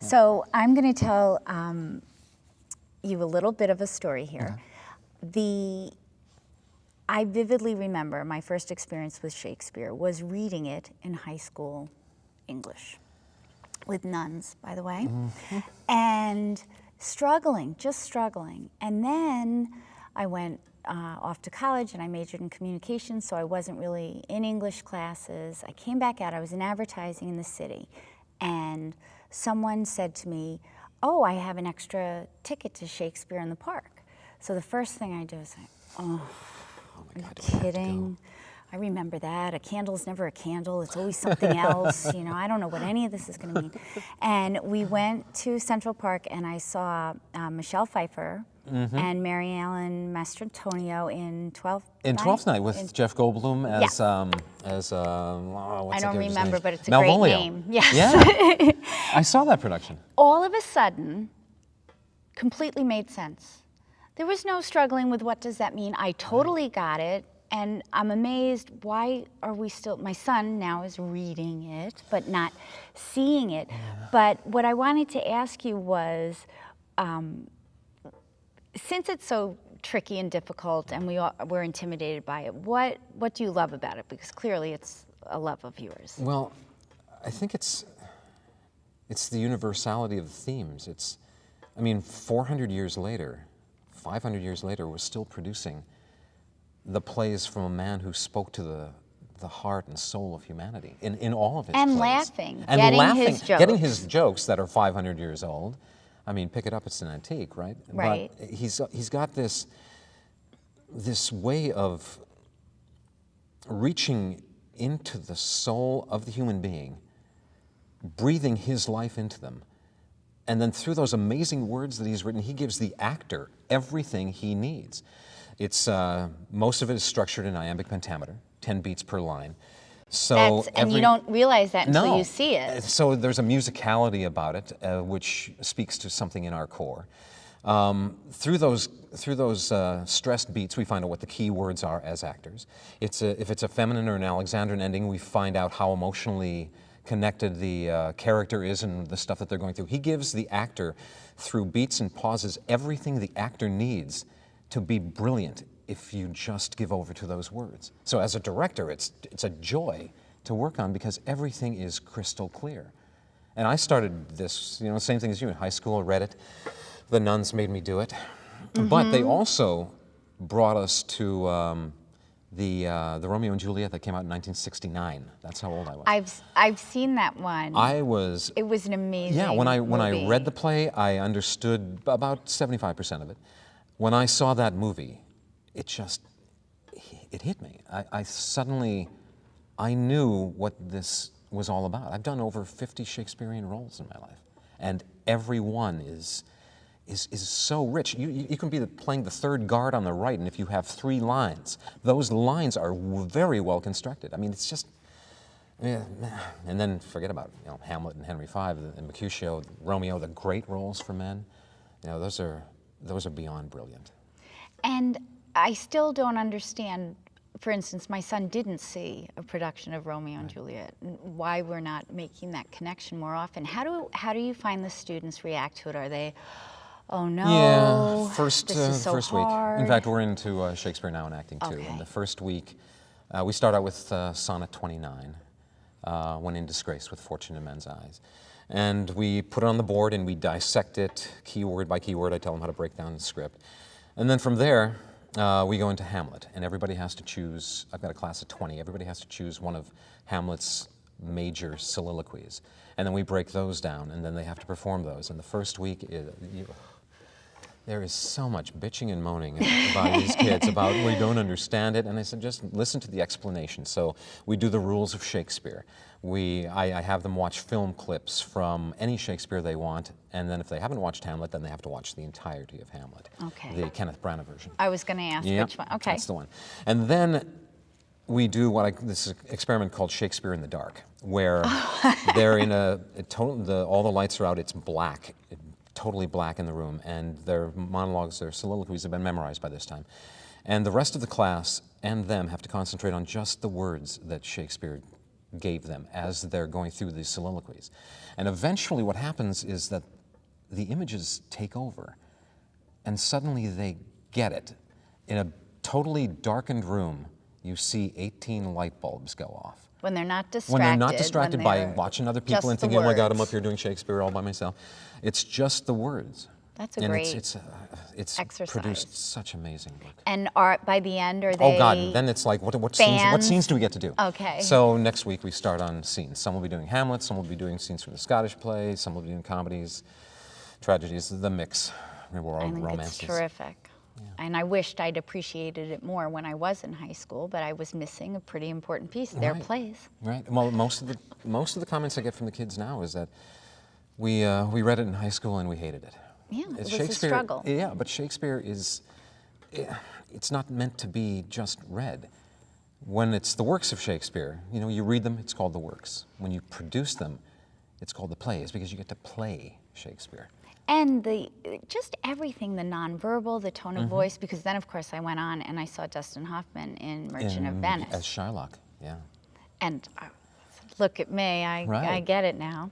So I'm going to tell you a little bit of a story here. I vividly remember my first experience with Shakespeare was reading it in high school English, with nuns, by the way, and struggling, just struggling. And then I went off to college and I majored in communications, so I wasn't really in English classes. I came back out, I was in advertising in the city, and someone said to me, oh, I have an extra ticket to Shakespeare in the Park. So the first thing I do is, oh my God, are you kidding? I remember that. A candle's never a candle. It's always something else. You know, I don't know what any of this is going to mean. And we went to Central Park, and I saw Michelle Pfeiffer and Mary Ellen Mastrantonio in 12th Night. In 12th Night with Jeff Goldblum as, what's I don't remember, but it's a Malvolio. great name. Yes. Yeah. I saw that production. All of a sudden, completely made sense. There was no struggling with what does that mean. I totally got it. And I'm amazed, why are we still, my son now is reading it, but not seeing it. Yeah. But what I wanted to ask you was, since it's so tricky and difficult and we're intimidated by it, what do you love about it? Because clearly it's a love of yours. Well, I think it's the universality of the themes. I mean, 400 years later, 500 years later, we're still producing the plays from a man who spoke to the heart and soul of humanity in all of his and plays. Laughing, and getting laughing, his jokes. getting his jokes that are 500 years old. I mean, pick it up, it's an antique, right? Right. But he's got this way of reaching into the soul of the human being, breathing his life into them, and then through those amazing words that he's written, he gives the actor everything he needs. It's most of it is structured in iambic pentameter, 10 beats per line. So and you don't realize that until you see it. So there's a musicality about it, which speaks to something in our core. Through those stressed beats, we find out what the key words are as actors. If it's a feminine or an Alexandrine ending, we find out how emotionally connected the character is and the stuff that they're going through. He gives the actor, through beats and pauses, everything the actor needs to be brilliant if you just give over to those words. So as a director, it's a joy to work on because everything is crystal clear. And I started this, you know, same thing as you in high school. I read it. The nuns made me do it. But they also brought us to the Romeo and Juliet that came out in 1969. That's how old I was. I've seen that one. It was an amazing when I read the play, I understood about 75% of it. When I saw that movie, it hit me. I knew what this was all about. I've done over 50 Shakespearean roles in my life, and every one is so rich. You can be playing the third guard on the right, and if you have 3 lines, those lines are very well constructed. I mean, it's just, and then forget about Hamlet and Henry V, and Mercutio, Romeo, the great roles for men. You know, those are beyond brilliant. And I still don't understand, for instance, my son didn't see a production of Romeo and Juliet, why we're not making that connection more often. How do you find the students react to it? Are they, oh no, yeah, first hard. week. In fact, we're into Shakespeare Now and acting too. Okay. And the first week, we start out with Sonnet 29, When in Disgrace with Fortune in Men's Eyes. And we put it on the board and we dissect it keyword by keyword. I tell them how to break down the script. And then from there, we go into Hamlet, and everybody has to choose, I've got a class of 20, everybody has to choose one of Hamlet's major soliloquies. And then we break those down, and then they have to perform those. And the first week, there is so much bitching and moaning by these kids about we don't understand it. And I said, just listen to the explanation. So we do the rules of Shakespeare. I have them watch film clips from any Shakespeare they want, and then if they haven't watched Hamlet, then they have to watch the entirety of Hamlet. Okay. The Kenneth Branagh version. I was going to ask which one. Okay. That's the one. And then we do this experiment called Shakespeare in the Dark, where they're in all the lights are out, it's black, totally black in the room, and their monologues, their soliloquies have been memorized by this time. And the rest of the class and them have to concentrate on just the words that Shakespeare gave them as they're going through these soliloquies. And eventually what happens is that the images take over, and suddenly they get it. In a totally darkened room, you see 18 light bulbs go off. When they're not distracted. When they're not distracted by watching other people and thinking, oh my God, I'm up here doing Shakespeare all by myself. It's just the words. That's a great it's exercise. Produced such amazing work. And by the end, are they Oh God, then it's like, what scenes do we get to do? Okay. So next week we start on scenes. Some will be doing Hamlet, some will be doing scenes from the Scottish play, some will be doing comedies, tragedies, the mix. We're all romances. It's terrific. Yeah. And I wished I'd appreciated it more when I was in high school, but I was missing a pretty important piece. Their plays. Right. Well, most of the comments I get from the kids now is that we read it in high school and we hated it. Yeah, it was Shakespeare, a struggle. Yeah, but Shakespeare it's not meant to be just read. When it's the works of Shakespeare, you know, you read them, it's called the works. When you produce them, it's called the plays, because you get to play Shakespeare. And just everything, the nonverbal, the tone of voice, because then, of course, I went on and I saw Dustin Hoffman in Merchant of Venice. As Shylock, yeah. And look at me, I get it now.